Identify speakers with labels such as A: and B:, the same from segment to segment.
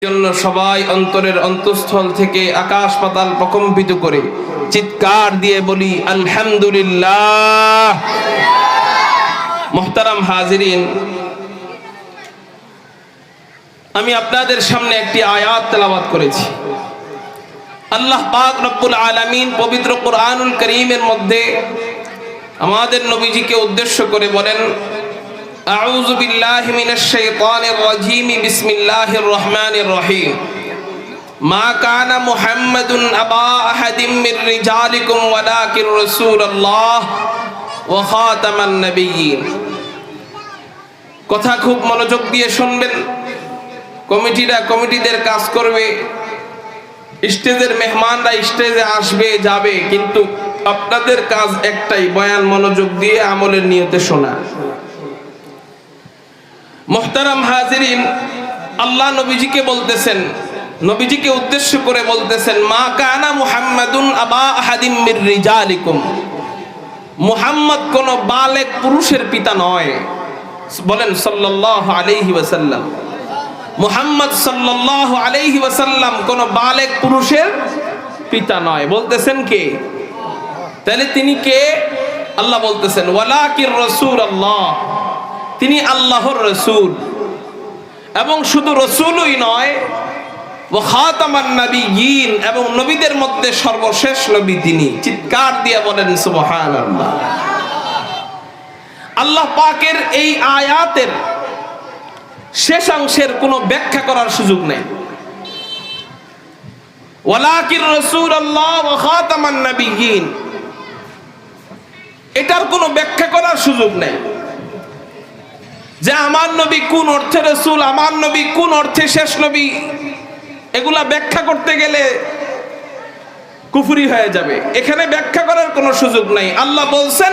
A: জন্য সবাই অন্তরের অন্তঃস্থল থেকে আকাশ পাতাল প্রকম্পিত করে চিৎকার দিয়ে বলি আলহামদুলিল্লাহ। মুহতারাম হাজিরিন, আমি আপনাদের সামনে একটি আয়াত তেলাওয়াত করেছি। আল্লাহ পাক রব্বুল আলামিন পবিত্র কোরআনুল কারীমের মধ্যে আমাদের নবীজিকে উদ্দেশ্য করে বলেন, আউযু বিল্লাহি মিনাশ শাইতানির রাজীম, বিসমিল্লাহির রহমানির রহিম। মা কানা মুহাম্মাদুন আবা আহাদিম মির রিজালিকুম ওয়ালাকির রাসূলুল্লাহ ওয়া খাতামান নাবিয়্যিন। কথা খুব মনোযোগ দিয়ে শুনবেন। কমিটিদের কাজ করবে, স্টেজের মেহমানরা স্টেজে আসবে যাবে, কিন্তু আপনাদের কাজ একটাই, বয়ান মনোযোগ দিয়ে আমলের নিয়তে শোনা। মুহতারাম হাজিরিন, আল্লাহ নবীজিকে বলতেছেন, নবীজিকে উদ্দেশ্য করে বলতেছেন, মা কানা মুহাম্মাদুন আবা আহাদিম মির রিজালিকুম। মুহাম্মদ কোন বালেগ পুরুষের পিতা নয়। বলেন সাল্লাল্লাহু আলাইহি ওয়াসাল্লাম। মুহাম্মদ সাল্লাল্লাহু আলাইহি ওয়াসাল্লাম কোন বালেগ পুরুষের পিতা নয়। বলতেছেন কে? তাহলে তিনি কে? আল্লাহ বলতেছেন ওয়ালাকির রাসূলুল্লাহ, তিনি আল্লাহর রাসূল, এবং শুধু রাসূলই নয়, ওয়া খাতামান নাবিয়্যিন, এবং নবীদের মধ্যে সর্বশেষ নবী তিনি। চিৎকার দিয়ে বলেন সুবহানাল্লাহ। আল্লাহ পাকের এই আয়াতের শেষাংশের কোনো ব্যাখ্যা করার সুযোগ নেই। ওয়ালাকির রাসূলুল্লাহ ওয়া খাতামান নাবিয়্যিন, এটার কোনো ব্যাখ্যা করার সুযোগ নেই যে আমার নবী কোন অর্থে রাসূল, আমার নবী কোন অর্থে শেষ নবী। এগুলা ব্যাখ্যা করতে গেলে কুফরি হয়ে যাবে। এখানে ব্যাখ্যা করার কোনো সুযোগ নাই। আল্লাহ বলছেন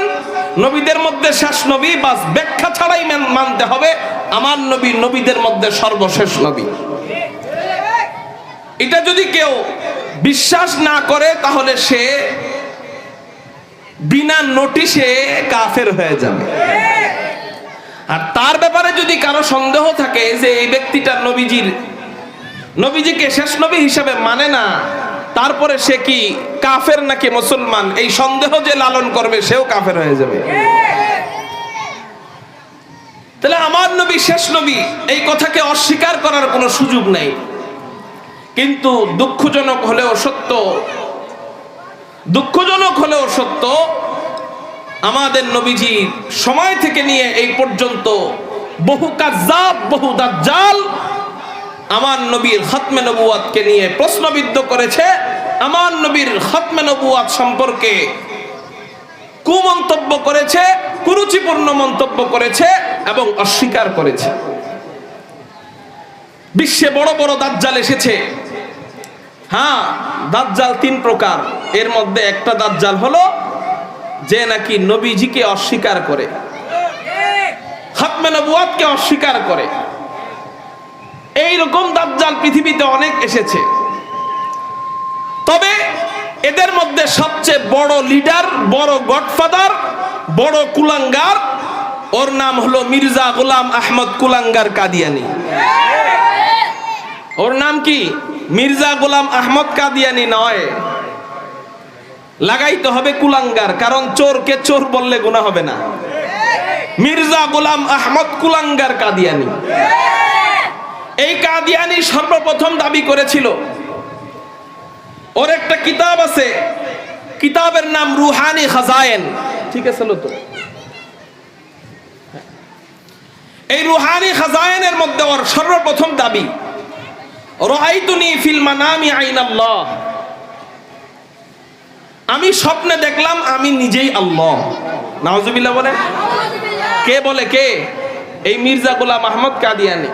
A: নবীদের মধ্যে শেষ নবী, বাস ব্যাখ্যা ছাড়াই মানতে হবে আমার নবী নবীদের মধ্যে সর্বশেষ নবী। এটা যদি কেউ বিশ্বাস না করে তাহলে সে বিনা নোটিশে কাফের হয়ে যাবে। আর তার ব্যাপারে যদি কারো সন্দেহ থাকে যে এই ব্যক্তিটা নবীজিকে শেষ নবী হিসাবে মানে না, তারপরে সে কি কাফের নাকি মুসলমান, এই সন্দেহ যে লালন করবে সেও কাফের হয়ে যাবে। তাহলে আমার নবী শেষ নবী, এই কথাকে অস্বীকার করার কোনো সুযোগ নেই। কিন্তু দুঃখজনক হলেও সত্য, আমাদের নবীজি সময় থেকে নিয়ে এই পর্যন্ত বহু কাযযাব, বহু দাজ্জাল আমার নবীর খতমে নবুয়াতকে নিয়ে প্রশ্নবিদ্ধ করেছে, আমার নবীর খতমে নবুয়াত সম্পর্কে কুমন্তব্য করেছে, কুরুচিপূর্ণ মন্তব্য করেছে এবং অস্বীকার করেছে। বিশ্বে বড় বড় দাজ্জাল এসেছে। হ্যাঁ, দাজ্জাল তিন প্রকার। এর মধ্যে একটা দাজ্জাল হলো যে নাকি নবীজিকে অস্বীকার করে, খতমে নবুয়াতকে অস্বীকার করে। এইরকম দাজ্জাল পৃথিবীতে অনেক এসেছে। তবে এদের মধ্যে সবচেয়ে বড় লিডার, বড় গডফাদার, বড় কুলাঙ্গার, ওর নাম হলো মির্জা গোলাম আহমদ কুলাঙ্গার কাদিয়ানি। ওর নাম কি? মির্জা গোলাম আহমদ কাদিয়ানি নয়, লাগাইতে হবে কুলাঙ্গার, কারণ চোরকে চোর বললে গুনাহ হবে না। মির্জা গোলাম আহমদ কুলাঙ্গার কাদিয়ানি। এই কাদিয়ানি সর্বপ্রথম দাবি করেছিল, ওর একটা কিতাব আছে, কিতাবের নাম রুহানি খাজায়েন। ঠিক আছে তো? এই রুহানি খাজায়েনের মধ্যে ওর সর্বপ্রথম দাবি, রাআইতুনি ফিল মানামি আইনাল্লাহ, আমি স্বপ্নে দেখলাম আমি নিজেই আল্লাহ। নাউজুবিল্লাহ বলে। কে বলে? কে? এই মির্জা গোলাম আহমদ কাদিয়ানি।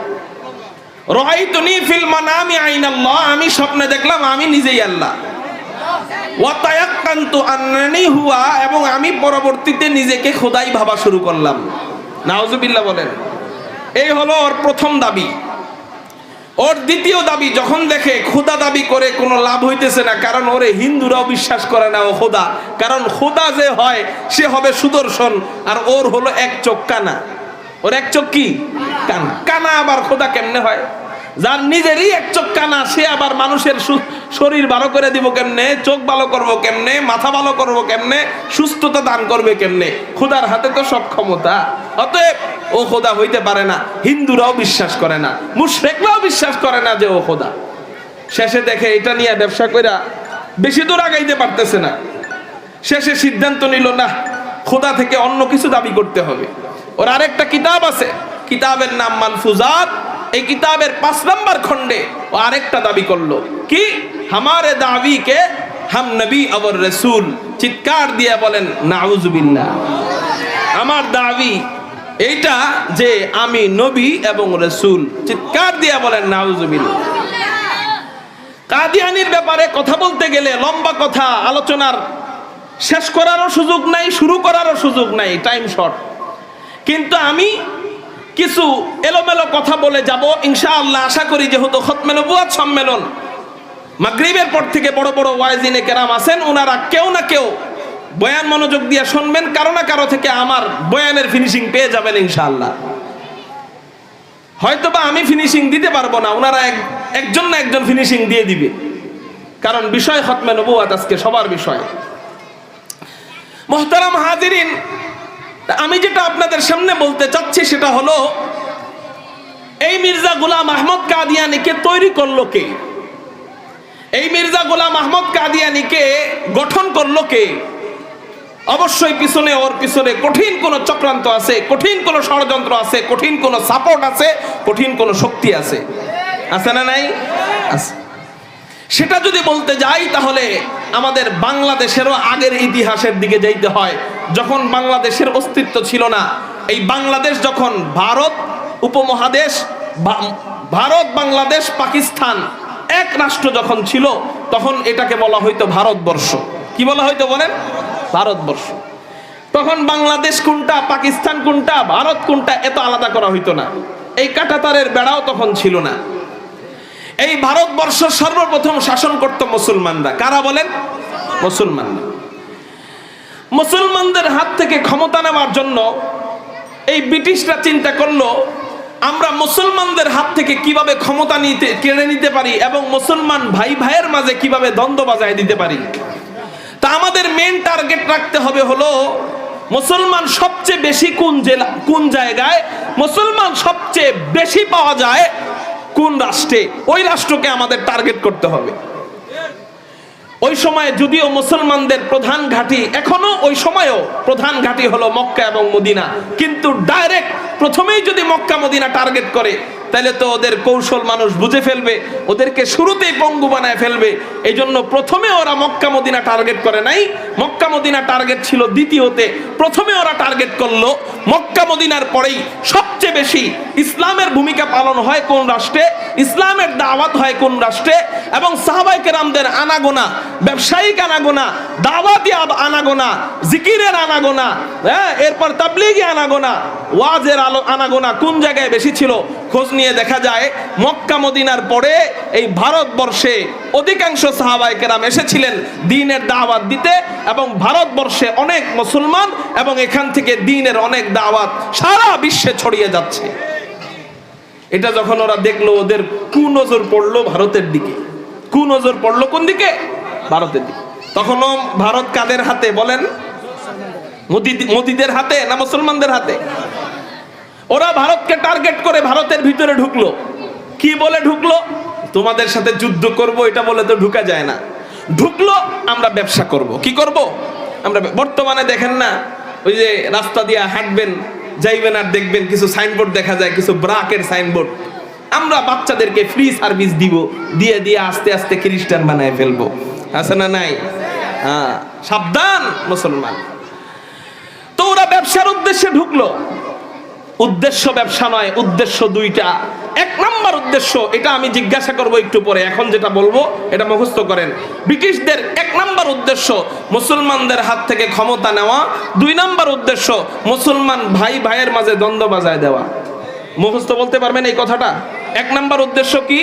A: রাআইতুনি ফিল মানামি আইনাল্লাহ, আমি স্বপ্নে দেখলাম আমি নিজেই আল্লাহ। ওয়া তায়াক্কানতু আন্নানি হুয়া, এবং আমি পরবর্তীতে নিজেকে খোদাই ভাবা শুরু করলাম। নাউজুবিল্লাহ বলেন। এই হলো ওর প্রথম দাবি। ওর দ্বিতীয় দাবি, যখন দেখে খোদা দাবি করে কোনো লাভ হইতেছে না, কারণ ওরে হিন্দুরাও বিশ্বাস করে না ও খোদা, কারণ খোদা যে হয় সে হবে সুদর্শন, আর ওর হলো এক চোখ কানা। ওর এক চোখ কি? কানা। কানা আবার খোদা কেমনে হয়? যার নিজেরই এক চোখ কানা, সে আবার মানুষের শরীর ভালো করে দিব কেমনে, চোখ ভালো করবো কেমনে, মাথা ভালো করবো কেমনে, সুস্থতা দান করবে কেমনে? খোদার হাতে তো সব ক্ষমতা। অতএব ও খোদা হইতে পারে না। হিন্দুরাও বিশ্বাস করে না, মুশরিকরাও বিশ্বাস করে না যে ও খোদা। শেষে দেখে এটা নিয়ে ব্যবসা কইরা বেশি দূর আগাইতে পারতেছে না। শেষে সিদ্ধান্ত নিল, না, খোদা থেকে অন্য কিছু দাবি করতে হবে। ওর আরেকটা কিতাব আছে, কিতাবের নাম মালফুজাত। এই কিতাবের 5 নম্বর খণ্ডে ও আরেকটা দাবি করলো, কি? হামারে দাবি কে হাম নবী और রসুল। চিৎকার দিয়ে বলেন নাউজুবিল্লাহ। আমার দাবি এইটা যে আমি নবী এবং রসুল। চিৎকার দিয়ে বলেন নাউজুবিল্লাহ। কাদিয়ানির ব্যাপারে কথা বলতে গেলে লম্বা কথা, আলোচনার শেষ করারও সুযোগ নাই, শুরু করারও সুযোগ নাই, টাইম শর্ট। কিন্তু আমি কিছু এলোমেলো কথা বলে যাব ইনশাআল্লাহ। আশা করি যেহেতু খতমে নবুয়ত সম্মেলন, মাগরিবের পর থেকে বড় বড় ওয়াইজিনে কেরাম আছেন, ওনারা কেউ না কেউ বয়ান মনোযোগ দিয়ে শুনবেন, কারো না কারো থেকে আমার বয়ানের ফিনিশিং পেয়ে যাবেন ইনশাআল্লাহ। হয়তোবা আমি ফিনিশিং দিতে পারবো না, ওনারা একজন না একজন ফিনিশিং দিয়ে দিবে, কারণ বিষয় খতমে নবুয়ত আজকে সবার বিষয়। মুহতারাম হাজিরিন, আমি যেটা আপনাদের সামনে বলতে চাচ্ছি সেটা হলো, এই মির্জা গোলাম আহমদ কাদিয়ানীকে তৈরি করলো কে? এই মির্জা গোলাম আহমদ কাদিয়ানীকে গঠন করলো কে? অবশ্যই ওর পিছনে কঠিন কোন চক্রান্ত আছে, কঠিন কোন ষড়যন্ত্র আছে, কঠিন কোন সাপোর্ট আছে, কঠিন কোন শক্তি আছে। আছে না নাই? আছে। সেটা যদি বলতে যাই তাহলে আমাদের বাংলাদেশেরও আগের ইতিহাসের দিকে যাইতে হয়। যখন বাংলাদেশের অস্তিত্ব ছিল না, এই বাংলাদেশ যখন ভারত উপমহাদেশ, ভারত, বাংলাদেশ, পাকিস্তান এক রাষ্ট্র যখন ছিল, তখন এটাকে বলা হইতো ভারতবর্ষ। কি বলা হইতো বলেন? ভারতবর্ষ। তখন বাংলাদেশ কোনটা, পাকিস্তান কোনটা, ভারত কোনটা এত আলাদা করা হইতো না। এই কাঁটাতারের বেড়াও তখন ছিল না। এই ভারতবর্ষ সর্বপ্রথম শাসন করত মুসলমানরা। কারা বলেন? মুসলমানরা। মুসলমানদের হাত থেকে ক্ষমতা নেওয়ার জন্য এই ব্রিটিশরা চিন্তা করলো, আমরা মুসলমানদের হাত থেকে কিভাবে ক্ষমতা কেড়ে নিতে পারি এবং মুসলমান ভাই ভাইয়ের মাঝে কিভাবে দ্বন্দ্ব বাজায় দিতে পারি। তা আমাদের মেন টার্গেট রাখতে হবে হলো, মুসলমান সবচেয়ে বেশি কোন জায়গায়, মুসলমান সবচেয়ে বেশি পাওয়া যায় কোন রাষ্ট্রে, ওই রাষ্ট্রকে আমাদের টার্গেট করতে হবে। ওই সময় যদিও মুসলমানদের প্রধান ঘাঁটি, এখনো ওই সময়ও প্রধান ঘাঁটি হলো মক্কা এবং মদিনা, কিন্তু ডাইরেক্ট প্রথমেই যদি মক্কা মদিনা টার্গেট করে তাহলে তো ওদের কৌশল মানুষ বুঝে ফেলবে, ওদেরকে শুরুতেই পঙ্গু বানায় ফেলবে। এই জন্য প্রথমে ওরা মক্কা মদিনা টার্গেট করে নাই, মক্কা মদিনা টার্গেট ছিল দ্বিতীয়তে। প্রথমে ওরা টার্গেট করলো মক্কা মদিনার পরেই সবচেয়ে বেশি ইসলামের ভূমিকা পালন হয় কোন রাষ্ট্রে, ইসলামের দাওয়াত হয় কোন রাষ্ট্রে, এবং সাহাবায়ে কেরামদের আনাগোনা, ব্যবসায়িক আনাগোনা, দাওয়াতি আনাগোনা, জিকিরের আনাগোনা, এরপর তাবলীগী আনাগোনা, ওয়াজের আনাগোনা কোন জায়গায় বেশি ছিল। খোঁজ নিয়ে দেখা যায় মক্কা মদিনার পরে এই ভারতবর্ষে অধিকাংশ সাহাবায়ে কেরাম এসেছিলেন দ্বীনের দাওয়াত দিতে, এবং ভারতবর্ষে অনেক মুসলমান এবং এখান থেকে দ্বীনের অনেক দাওয়াত সারা বিশ্বে ছড়িয়ে যাচ্ছে। এটা যখন ওরা দেখলো, ওদের কুনজর পড়লো ভারতের দিকে। কুনজর পড়লো কোন দিকে? ভারতের দিকে। তখনও ভারত কাদের হাতে বলেন? মোদিদের হাতে না মুসলমানদের হাতে? ওরা ভারতকে টার্গেট করে ভারতের ভিতরে ঢুকলো। কি বলে ঢুকলো? তোমাদের সাথে যুদ্ধ করব, এটা বলে তো ঢুকা যায় না। ঢুকলো, আমরা ব্যবসা করব। কি করব? আমরা বর্তমানে দেখেন না, ওই যে রাস্তা দিয়ে হাঁটবেন, যাইবেন আর দেখবেন কিছু সাইনবোর্ড দেখা যায়, কিছু ব্রাকের সাইনবোর্ড। আমরা বাচ্চাদেরকে ফ্রি সার্ভিস দিব, দিয়ে দিয়ে আস্তে আস্তে খ্রিস্টান বানায় ফেলবো। আছে না নাই? হ্যাঁ, সাবধান মুসলমান। তো ওরা ব্যবসার উদ্দেশ্যে ঢুকলো। উদ্দেশ্য ব্যবসা নয়, উদ্দেশ্য দুইটা। এক নাম্বার উদ্দেশ্য, এটা আমি জিজ্ঞাসা করব একটু পরে, এখন যেটা বলবো এটা মুখস্থ করেন। ব্রিটিশদের এক নাম্বার উদ্দেশ্য মুসলমানদের হাত থেকে ক্ষমতা নেওয়া, 2 নাম্বার উদ্দেশ্য মুসলমান ভাই ভাইয়ের মাঝে দ্বন্দ্ব বাজায় দেওয়া। মুখস্থ বলতে পারবেন এই কথাটা? 1 নাম্বার উদ্দেশ্য কি?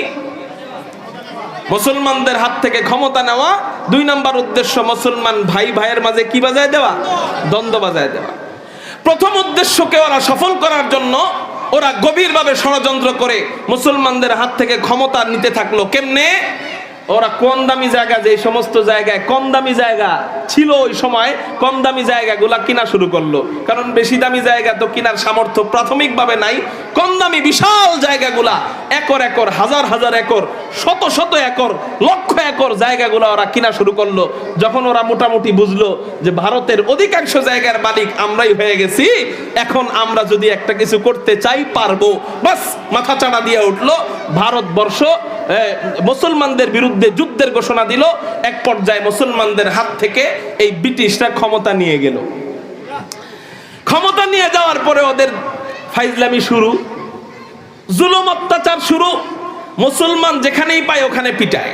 A: মুসলমানদের হাত থেকে ক্ষমতা নেওয়া। 2 নাম্বার উদ্দেশ্য মুসলমান ভাই ভাইয়ের মাঝে কি বাজায় দেওয়া? দ্বন্দ্ব বাজায় দেওয়া। প্রথম উদ্দেশ্যকে ওরা সফল করার জন্য ওরা গভীরভাবে ষড়যন্ত্র করে মুসলমানদের হাত থেকে ক্ষমতা নিতে থাকলো। কেমনে? ওরা কম দামি জায়গা, যে সমস্ত জায়গায় কম দামি জায়গা ছিল ওই সময়, কম দামি জায়গাগুলা কিনা শুরু করলো। কারণ বেশি দামি জায়গা তো কেনার সামর্থ্য প্রাথমিকভাবে নাই। কম দামি বিশাল জায়গাগুলা, একর একর, হাজার হাজার একর, শত শত একর, লক্ষ একর জায়গাগুলা ওরা কিনা শুরু করলো। যখন ওরা মোটামুটি বুঝলো যে ভারতের অধিকাংশ জায়গার মালিক আমরাই হয়ে গেছি, এখন আমরা যদি একটা কিছু করতে চাই পারবো, বাস মাথা চাড়া দিয়ে উঠলো। ভারতবর্ষ মুসলমানদের বিরুদ্ধে যুদ্ধের ঘোষণা দিল। এক পর্যায়ে মুসলমানদের হাত থেকে এই ব্রিটিশরা ক্ষমতা নিয়ে গেল। ক্ষমতা নিয়ে যাওয়ার পরে ওদের ফাইজলামি শুরু, জুলুম অত্যাচার শুরু। মুসলমান যেখানেই পায় ওখানে পিটায়।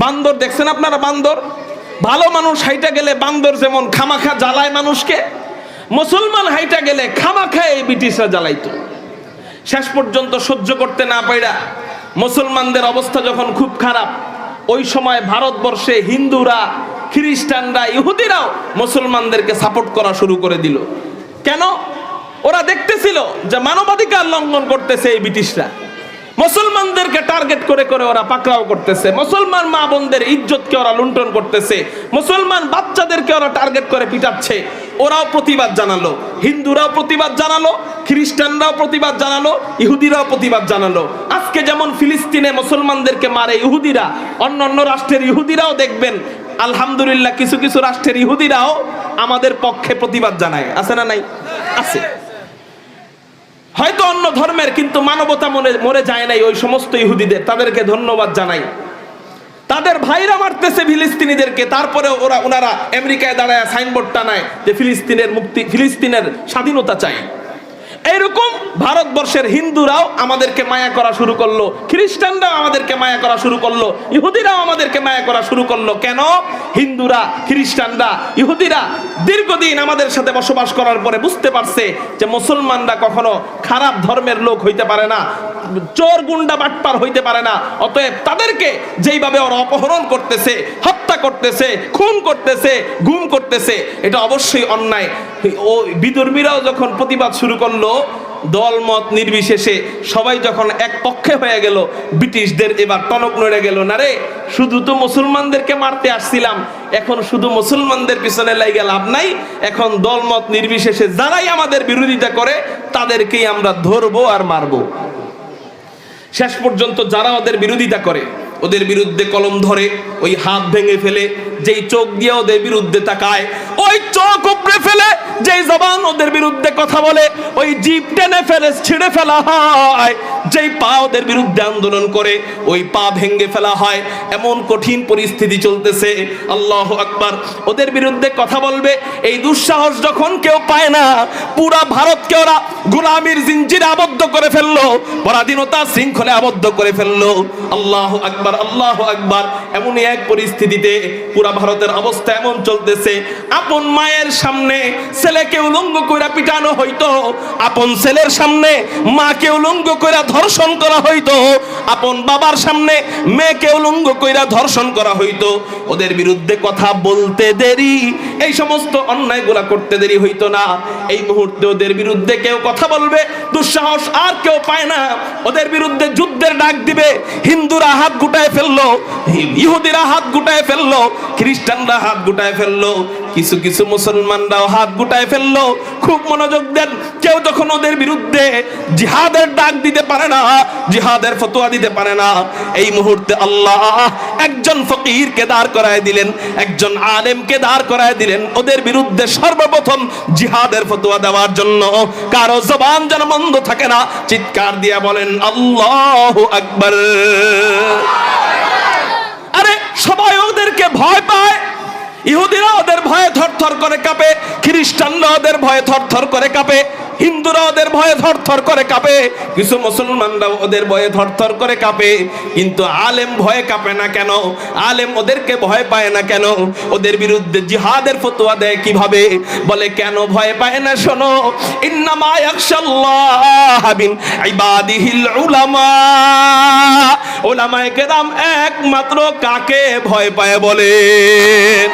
A: বান্দর দেখছেন আপনারা? বান্দর, ভালো মানুষ হাইটা গেলে বান্দর যেমন খামাখা জ্বালায় মানুষকে, মুসলমান হাইটা গেলে খামাখা এই ব্রিটিশরা জ্বালাইতো। শেষ পর্যন্ত সহ্য করতে না পাইরা মুসলমানদের অবস্থা যখন খুব খারাপ, ওই সময় ভারতবর্ষে হিন্দুরা, খ্রিস্টানরা, ইহুদিরাও মুসলমানদেরকে সাপোর্ট করা শুরু করে দিল। কেন? ওরা দেখতেছিল যে মানবাধিকার লঙ্ঘন করতেছে এই ব্রিটিশরা, মুসলমানদেরকে টার্গেট করে করে ওরা পাকড়াও করতেছে, মুসলমান মা বোনদের ইজ্জতকে ওরা লুণ্ঠন করতেছে, মুসলমান বাচ্চাদেরকে ওরা টার্গেট করে পিটাচ্ছে। ওরাও প্রতিবাদ জানালো, হিন্দুরাও প্রতিবাদ জানালো, খ্রিস্টানরাও প্রতিবাদ জানালো, ইহুদিরাও প্রতিবাদ জানালো। আজকে যেমন ফিলিস্তিনে মুসলমানদেরকে মারে ইহুদিরা, অন্যান্য রাষ্ট্রের ইহুদিরাও দেখবেন আলহামদুলিল্লাহ কিছু কিছু রাষ্ট্রের ইহুদিরাও আমাদের পক্ষে প্রতিবাদ জানায়। আছে না নাই? আছে। হয়তো অন্য ধর্মের, কিন্তু মানবতা মরে যায় নাই ওই সমস্ত ইহুদিদের, তাদেরকে ধন্যবাদ জানাই। তাদের ভাইরা মারতেছে ফিলিস্তিনিদেরকে, তারপরে ওনারা আমেরিকায় দাঁড়ায় সাইনবোর্ড টানায় যে ফিলিস্তিনের মুক্তি, ফিলিস্তিনের স্বাধীনতা চাই। এইরকম ভারতবর্ষের হিন্দুরাও আমাদেরকে মায়া করা শুরু করলো, খ্রিস্টানরাও আমাদেরকে মায়া করা শুরু করলো, ইহুদিরাও আমাদেরকে মায়া করা শুরু করলো। কেন? হিন্দুরা, খ্রিস্টানরা, ইহুদিরা দীর্ঘদিন আমাদের সাথে বসবাস করার পরে বুঝতে পারছে যে মুসলমানরা কখনো খারাপ ধর্মের লোক হইতে পারে না, চোর গুন্ডা বাটপার হইতে পারে না। অতএব তাদেরকে যেইভাবে ওরা অপহরণ করতেছে, হত্যা করতেছে, খুন করতেছে, গুম করতেছে, এটা অবশ্যই অন্যায়। ও বিধর্মীরাও যখন প্রতিবাদ শুরু করলো, দলমত নির্বিশেষে সবাই যখন এক পক্ষে হয়ে গেল, ব্রিটিশদের এবার টনক নড়ে গেল। না রে, শুধু তো মুসলমানদেরকে মারতে আসছিলাম, এখন শুধু মুসলমানদের পিছনে লাইগা লাভ নাই, এখন দলমত নির্বিশেষে যারাই আমাদের বিরোধিতা করে তাদেরকেই আমরা ধরবো আর মারবো। শেষ পর্যন্ত যারা ওদের বিরোধিতা করে, ওদের বিরুদ্ধে কলম ধরে, ওই হাত ভেঙে ফেলে, যেই চোখ দিয়ে ওদের বিরুদ্ধে তাকায় ওই চোখ উপড়ে ফেলে, যেই জবান ওদের বিরুদ্ধে কথা বলে ওই জিভ টেনে ফেলে ছিঁড়ে ফেলা হয়, যেই পা ওদের বিরুদ্ধে আন্দোলন করে ওই পা ভেঙে ফেলা হয়। এমন কঠিন পরিস্থিতি চলতেছে। আল্লাহু আকবার। ওদের বিরুদ্ধে কথা বলবে এই দুঃসাহস যখন কেউ পায় না, পুরা ভারতকে ওরা গোলামির জিঞ্জিরে আবদ্ধ করে ফেললো, পরাধীনতা শৃঙ্খলে আবদ্ধ করে ফেললো। আল্লাহু আকবার, আল্লাহু আকবার। এমনই এক পরিস্থিতিতে পুরা ভারতের অবস্থা এমন চলতেছে, আপন মায়ের সামনে ছেলেকে উলঙ্গ কইরা পিটানো হইতো, আপন ছেলের সামনে মাকে উলঙ্গ কইরা ধর্ষণ করা হইতো, আপন বাবার সামনে মেয়েকে উলঙ্গ কইরা ধর্ষণ করা হইতো। ওদের বিরুদ্ধে কথা বলতে দেরি, এই সমস্ত অন্যায়গুলা করতে দেরি হইতো না। এই মুহূর্তে ওদের বিরুদ্ধে কেউ কথা বলবে, দুঃসাহস আর কেউ পায় না। ওদের বিরুদ্ধে যুদ্ধের ডাক দিবে, হিন্দুরা হাত গুটায় ফেললো, ইহুদিরা হাত গুটায় ফেললো, খ্রিস্টানরা হাত গুটায় ফেললো, কিছু কিছু মুসলমানরাও হাত গুটায় ফেললো। খুব মনোযোগ দেন, কেউ যখন ওদের বিরুদ্ধে জিহাদের ডাক দিতে পারে না, জিহাদের ফতোয়া দিতে পারে না, এই মুহূর্তে আল্লাহ একজন ফকিরকে দাঁড় করায় দিলেন, একজন আলেমকে দাঁড় করায় দিলেন ওদের বিরুদ্ধে সর্বপ্রথম জিহাদের ফতোয়া দেওয়ার জন্য। কারো জবান যেন বন্ধ থাকে না, চিৎকার দিয়ে বলেন আল্লাহু আকবার। আরে সবাই ওদেরকে ভয় পায়, ইহুদিরা ওদের ভয়ে থরথর করে কাঁপে, খ্রিস্টানরা ওদের ভয়ে থরথর করে কাঁপে, হিন্দুরা ওদের ভয়ে থরথর করে কাঁপে, কিছু মুসলমানরা ওদের ভয়ে থরথর করে কাঁপে। কিন্তু আলেম ভয়ে কাঁপে না কেন? আলেম ওদেরকে ভয় পায় না কেন? ওদের বিরুদ্ধে জিহাদের ফতোয়া দেয় কিভাবে? বলে কেন ভয় পায় না? শোনো, ইন্নামা ইয়াখশাল্লাহ মিন ইবাদিহিল উলামা। উলামায়ে কেরাম একমাত্র কাকে ভয় পায় বলেন?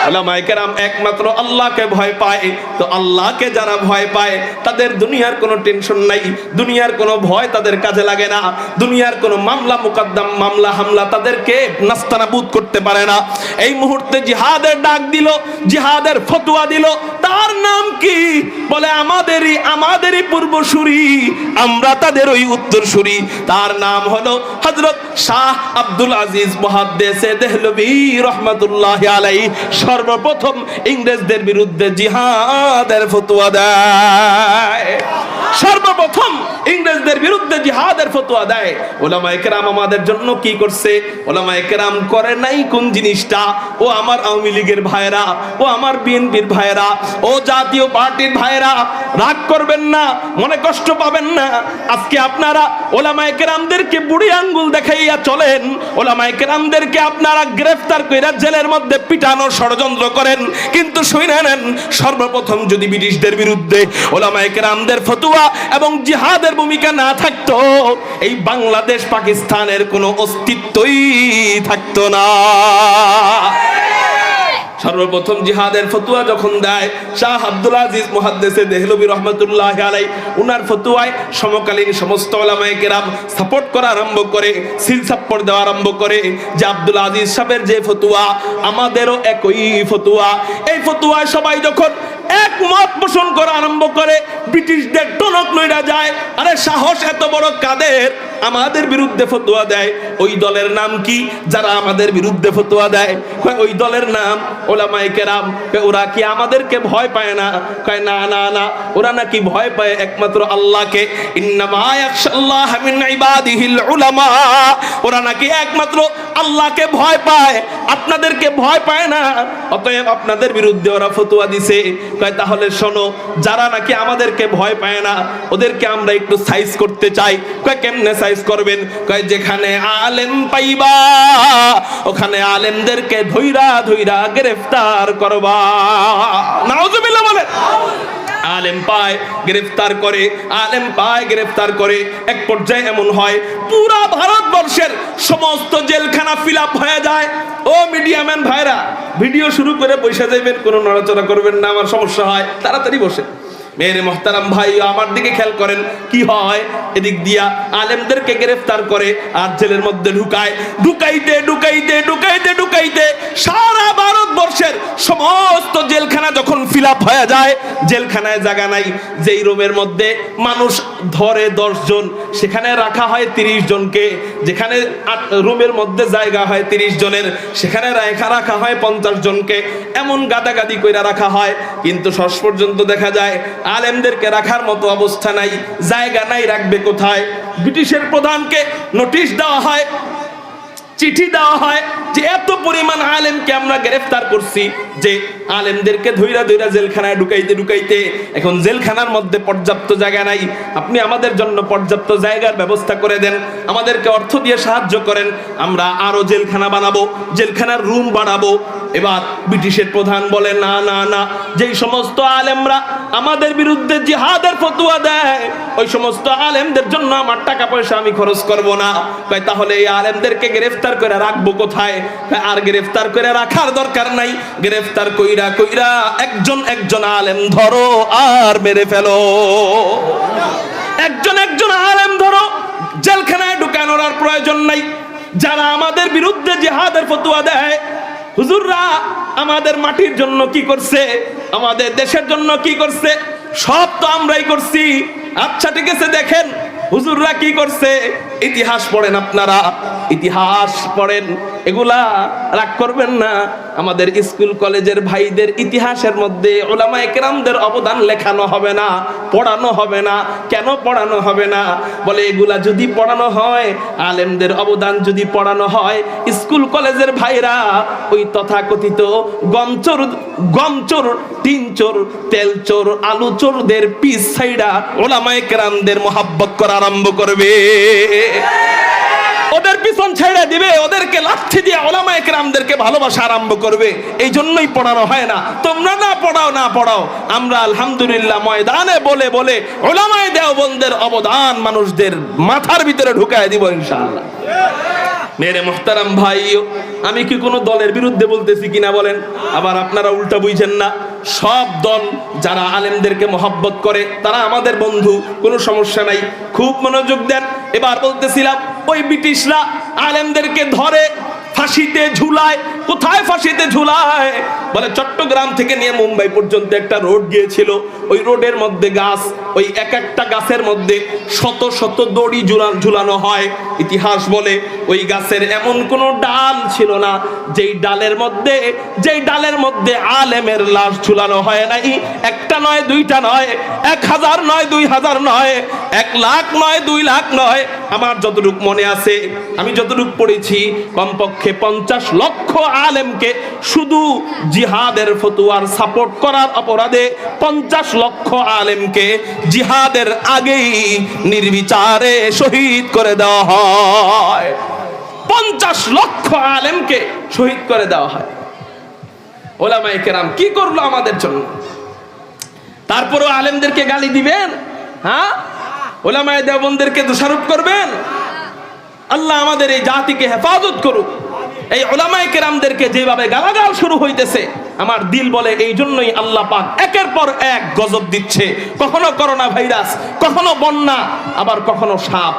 A: উলামায়ে কেরাম একমাত্র আল্লাহকে ভয় পায়। তো আল্লাহকে যারা ভয় পায় তাদের দুনিয়ার কোনো টেনশন নাই, দুনিয়ার কোনো ভয় তাদের কাজে লাগে না, দুনিয়ার কোনো মামলা মুকদ্দম মামলা হামলা তাদেরকে নাস্তানাবুদ করতে পারে না। এই মুহূর্তে জিহাদের ডাক দিল, জিহাদের ফতোয়া দিল, তার নাম কি? বলে আমাদেরই পূর্বসূরি, আমরা তাদের ওই উত্তরসূরি। তার নাম হলো হযরত শাহ আব্দুল আজিজ মুহাদ্দিসে দেহলভী রাহমাতুল্লাহি আলাইহি। সর্বপ্রথম ইংরেজদের বিরুদ্ধে জিহাদের ফতোয়া দেয়, সর্বপ্রথম ইংরেজদের বিরুদ্ধে জিহাদের ফতোয়া দেয়। উলামায়ে কেরাম আমাদের জন্য কি করছে? উলামায়ে কেরাম করে নাই কোন জিনিসটা? ও আমার আওয়ামী লীগের ভাইরা, ও আমার বিএনপির ভাইরা, ও জাতীয় পার্টির ভাইরা, রাগ করবেন না, মনে কষ্ট পাবেন না। আজকে আপনারা উলামায়ে কেরামদেরকে বুড়ি আঙ্গুল দেখাইয়া চলেন, উলামায়ে কেরামদেরকে আপনারা গ্রেফতার কইরা জেলের মধ্যে পিটানোর ষড়যন্ত্র করেন। কিন্তু শুনে নেন, সর্বপ্রথম যদি ব্রিটিশদের বিরুদ্ধে উলামায়ে কেরামদের ফতোয়া এবং জিহাদের ভূমিকা না থাকতো, এই বাংলাদেশ পাকিস্তানের কোনো অস্তিত্বই থাকতো না। সর্বপ্রথম জিহাদের ফতোয়া যখন দেয় শাহ আব্দুল আজিজ মুহাদ্দিসে দেহলভী রাহমাতুল্লাহি আলাইহি, উনার ফতোয়ায় সমকালীন সমস্ত উলামায়ে কেরাম সাপোর্ট করা আরম্ভ করে, সিল সাপোর্ট দেওয়া আরম্ভ করে যে আব্দুল আজিজ সাহেবের যে ফতোয়া আমাদেরও একই ফতোয়া। এই ফতোয়ায় সবাই যখন একমত পোষণ করা আরম্ভ করে, ব্রিটিশদের টনক নইরা যায়। আরে সাহস এত বড় কাদের? আমাদের বিরুদ্ধে ফতোয়া দেয়। ওই দলের নাম কি যারা আমাদের বিরুদ্ধে ফতোয়া দেয়? ওই দলের নাম উলামায়ে কেরাম। ওরা কি আমাদেরকে ভয় পায় না? কয় না না না, ওরা নাকি ভয় পায় একমাত্র আল্লাহকে। ইন্নামা ইয়াখশাল্লাহ মিন ইবাদিহিল উলামা। ওরা নাকি একমাত্র আল্লাহকে ভয় পায়, আপনাদেরকে ভয় পায় না। অতএব আপনাদের বিরুদ্ধে ওরা ফতোয়া দিছে। কয় তাহলে শোনো, যারা নাকি আমাদেরকে ভয় পায় না ওদেরকে আমরা একটু সাইজ করতে চাই। কয় কেমনে সাইজ করবেন? কয় যেখানে আলেম পাইবা ওখানে আলেমদেরকে ধইরা ধইরা গ্রেফতার করবা। নাউজুবিল্লাহ বলে। আলেম পায় গ্রেফতার করে, আলেম পায় গ্রেফতার করে। এক পর্যায়ে এমন হয় পুরা ভারতবর্ষের সমস্ত জেলখানা ফিল আপ হয়ে যায়। ও মিডিয়াম্যান ভাইরা, ভিডিও শুরু করে বসে যাবেন, কোনো নড়াচড়া করবেন না, আমার সমস্যা হয়, তাড়াতাড়ি বসে। মেরে মোহতারাম ভাই আমার দিকে খেয়াল করেন, কি হয়? এদিক দিয়া আলেমদেরকে গ্রেফতার করে আর জেলের মধ্যে ঢুকাইতে সারা ভারতবর্ষের সমস্ত জেলখানা যখন ফিল আপ হয়ে যায়, জেলখানায় জায়গা নাই। যেই রুমের মধ্যে মানুষ ধরে 10 জন, সেখানে রাখা হয় 30 জনকে। যেখানে রুমের মধ্যে জায়গা হয় 30 জনের, সেখানে রাখা হয় 50 জনকে। এমন গাদাগাদি কইরা রাখা হয়। কিন্তু শেষ পর্যন্ত দেখা যায় আলেমদেরকে রাখার মতো অবস্থা নাই, জায়গা নাই, রাখবে কোথায়? ব্রিটিশের প্রধানকে নোটিশ দেওয়া হয়, চিঠি দেওয়া হয় যে এত পরিমাণ আলেমকে আমরা গ্রেফতার করছি যে আলেমদেরকে ধইরা ধইরা জেলখানায় ঢুকাইতে এখন জেলখানার মধ্যে পর্যাপ্ত জায়গা নাই। আপনি আমাদের জন্য পর্যাপ্ত জায়গার ব্যবস্থা করে দেন, আমাদেরকে অর্থ দিয়ে সাহায্য করেন, আমরা আরো জেলখানা বানাবো, জেলখানার রুম বানাবো। এবার ব্রিটিশের প্রধান বলে না না না, যেই সমস্ত আলেমরা আমাদের বিরুদ্ধে জিহাদের ফতোয়া দেয় ওই সমস্ত আলেমদের জন্য আমার টাকা পয়সা আমি খরচ করব না। কয় তাহলে এই আলেমদেরকে গ্রেফতার করে রাখবো কোথায়? আর গ্রেফতার করে রাখার দরকার নাই, গ্রেফতার কইরা একজন আলেম ধরো আর মেরে ফেলো। একজন আলেম ধরো, জেলখানায় ঢুকানোর আর প্রয়োজন নাই। যারা আমাদের বিরুদ্ধে জিহাদের ফতোয়া দেয়, হুজুররা আমাদের মাটির জন্য কি করছে, আমাদের দেশের জন্য কি করছে, সব তো আমরাই করছি। আচ্ছা ঠিক আছে, দেখেন হুজুররা কি করছে। ইতিহাস পড়েন, আপনারা ইতিহাস পড়েন, এগুলা রাগ করবেন না। আমাদের স্কুল কলেজের ভাইদের ইতিহাসের মধ্যে উলামায়ে কেরামদের অবদান লেখানো হবে না, পড়ানো হবে না। কেন পড়ানো হবে না? বলে এগুলা যদি পড়ানো হয়, আলেমদের অবদান যদি পড়ানো হয়, স্কুল কলেজের ভাইরা ওই তথাকথিত গমচোর, টিনচোর, তেলচোর, আলুচোরদের পিছ সাইডা উলামায়ে কেরামদের মোহাব্বত করা আরম্ভ করবে, ওদের পিছন ছেড়ে দিবে, ওদেরকে লাঠি দিয়ে উলামায়ে কেরামদেরকে ভালোবাসা আরম্ভ করবে। এই জন্যই পড়ানো হয় না। তোমরা না পড়াও, আমরা আলহামদুলিল্লাহ ময়দানে বলে বলে উলামায়ে দেওবন্দের অবদান মানুষদের মাথার ভিতরে ঢুকায় দিব ইনশাআল্লাহ। মেরে মুহতারাম ভাই, আমি কি কোনো দলের বিরুদ্ধে বলতেছি কিনা বলেন? আবার আপনারা উল্টা বুঝছেন না। সব দল যারা আলেমদেরকে মহব্বত করে তারা আমাদের বন্ধু, কোনো সমস্যা নাই। খুব মনোযোগ দেন। এবার বলতেছিলাম, ওই ব্রিটিশরা আলেমদেরকে ধরে ফাঁসিতে ঝুলায়। কোথায় ফাঁসিতে ঝুলায়? বলে চট্টগ্রাম থেকে নিয়ে মুম্বাই পর্যন্ত একটা রোড গিয়েছিল, ওই রোডের মধ্যে গাছ, ওই এক একটা গাছের মধ্যে শত শত দড়ি ঝুলানো হয়। ইতিহাস বলে ওই গাছের এমন কোনো ডাল ছিল না যেই ডালের মধ্যে আলেমের লাশ ঝুলানো হয় নাই। একটা নয়, দুইটা নয়, 1000 নয়, 2000 নয়, 1 লাখ নয়, 2 লাখ নয়। আমার যতটুকু মনে আছে, আমি যতটুকু পড়েছি, কমপক্ষে 50 লক্ষ আলেমকে শুধু জিহাদের ফতোয়ার সাপোর্ট করার অপরাধে 50 লক্ষ আলেমকে জিহাদের আগেই নির্বিচারে শহীদ করে দেওয়া হয়। 50 লক্ষ আলেমকে শহীদ করে দেওয়া হয়। ওলামায়ে কেরাম কি করলো আমাদের জন্য? তারপরেও আলেমদেরকে গালি দিবেন? হ্যাঁ, ওলামায়ে দেওবন্দেরকে দোষারোপ করবেন? আল্লাহ আমাদের এই জাতিকে হেফাজত করুক। এই ওলামায়ে কেরামদেরকে যেভাবে গালাগাল শুরু হইতেছে, আমার দিল বলে এই জন্যই আল্লাহ পাক একের পর এক গজব দিচ্ছে। কখনো করোনা ভাইরাস, কখনো বন্যা, আবার কখনো সাপ।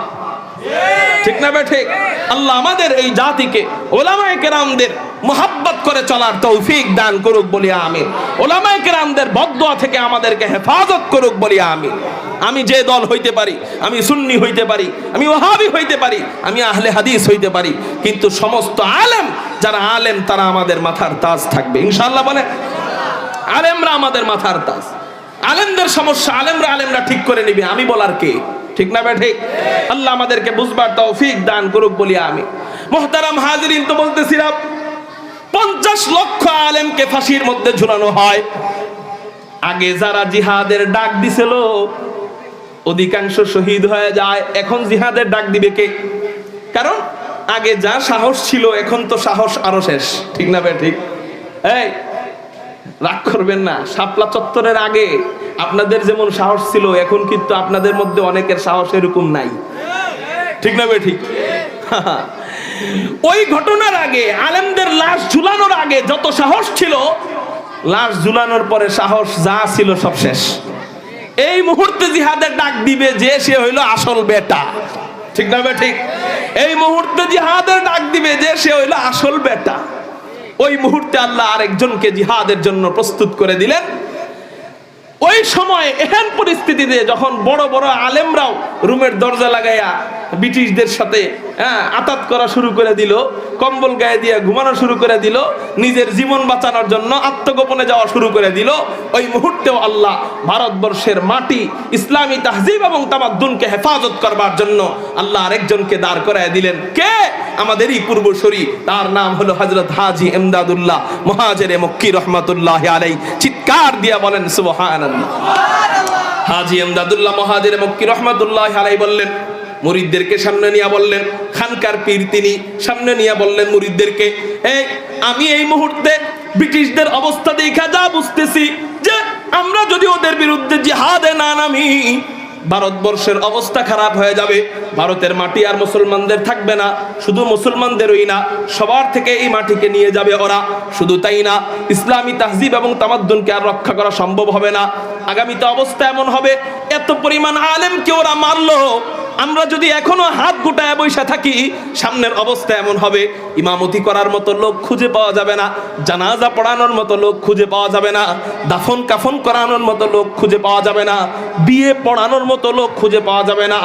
A: ঠিক না ঠিক? আল্লাহ আমাদের এই জাতিকে ওলামায়ে কেরামদের মুহাব্বত করে চলার তৌফিক দান করুক বলি আমিন। ওলামায়ে কেরামদের বদদুয়া থেকে আমাদেরকে হেফাজত করুক বলি আমিন। আমি যে দল হইতে পারি, আমি সুন্নি হইতে পারি, আমি ওয়াহাবি হইতে পারি, আমি আহলে হাদিস হইতে পারি, কিন্তু সমস্ত আলেম যারা আলেম তারা আমাদের মাথার তাজ থাকবে ইনশাআল্লাহ। বলে আলেমরা আমাদের মাথার তাজ। আলেমদের সমস্যা আলেমরা ঠিক করে নিবে, আমি বলার কে? ঠিক না ঠিক? আল্লাহ আমাদেরকে বুঝবার তৌফিক দান করুক বলি আমি। মুহতারাম হাজিরিন, তো বলতেছিলাম 50 লক্ষ আলেমকে ফাঁসির মধ্যে ঝুলানো হয়। আগে যারা জিহাদের ডাক দিছিল অধিকাংশ শহীদ হয়ে যায়। এখন জিহাদের ডাক দিবে কে? কারণ আগে যা সাহস ছিল এখন তো সাহস আরো শেষ। ঠিক না ঠিক? এই রাগ করবেন না, শাপলা চত্বরের আগে আপনাদের যেমন সাহস ছিল, এখন কিন্তু আপনাদের মধ্যে অনেকের সাহস এরকম নাই। ঠিক না ঠিক? ওই ঘটনার আগে, আলেমদের লাশ ঝুলানোর আগে যত সাহস ছিল, লাশ ঝুলানোর পরে সাহস যা ছিল সব শেষ। এই মুহূর্তে জিহাদের ডাক দিবে যে সে হইল আসল বেটা। ঠিক না ঠিক? এই মুহূর্তে জিহাদের ডাক দিবে যে সে হইল আসল বেটা। ওই মুহূর্তে আল্লাহ আরেকজনকে জিহাদের জন্য প্রস্তুত করে দিলেন। ওই সময় এহেন পরিস্থিতিতে যখন বড় বড় আলেমরাও রুমের দরজা লাগাইয়া ব্রিটিশদের সাথে আতাত করা শুরু করে দিল, কম্বল গায়ে দিয়ে ঘুমানো শুরু করে দিল, নিজের জীবন বাঁচানোর জন্য আত্মগোপনে যাওয়া শুরু করে দিল, ওই মুহূর্তেও আল্লাহ ভারতবর্ষের মাটি, ইসলামী তাহজিব এবং তামাদ্দুনকে হেফাজত করবার জন্য আল্লাহ আরেকজনকে দাঁড় করায় দিলেন। কে? আমাদেরই পূর্বসূরি, তার নাম হলো হযরত হাজী ইমদাদুল্লাহ মুহাজিরে মক্কি রহমাতুল্লাহ আলাইহি। চিৎকার দিয়ে বলেন সুবহানাল্লাহ। হাজী ইমদাদুল্লাহ মুহাজিরে মক্কি রহমাতুল্লাহ আলাইহি বললেন, মুরিদদেরকে সামনে নিয়ে বললেন, খানকার পীর তিনি সামনে নিয়ে বললেন মুরিদদেরকে, এই আমি এই মুহূর্তে ব্রিটিশদের অবস্থা দেখা যা বুঝতেছি যে আমরা যদি ওদের বিরুদ্ধে জিহাদে না নামি, ভারতবর্ষের অবস্থা খারাপ হয়ে যাবে। ভারতের মাটি আর মুসলমানদের থাকবে না। শুধু মুসলমানদেরই না, সবার থেকে এই মাটিকে নিয়ে যাবে ওরা। শুধু তাই না, ইসলামী তাহজিব এবং তামাদ্দুনকে আর রক্ষা করা সম্ভব হবে না। আগামীতে অবস্থা এমন হবে, এত পরিমাণ আলেমকে ওরা মারলো, আমরা যদি এখনো হাত গুটায় বসে থাকি, সামনের অবস্থা এমন হবে, ইমামতি করার মতো লোক খুঁজে পাওয়া যাবে না, জানাজা পড়ানোর মতো লোক খুঁজে পাওয়া যাবে না, দাফন কাফন করানোর মতো লোক খুঁজে পাওয়া যাবে না, বিয়ে পড়ানোর মতো লোক খুঁজে পাওয়া যাবে না।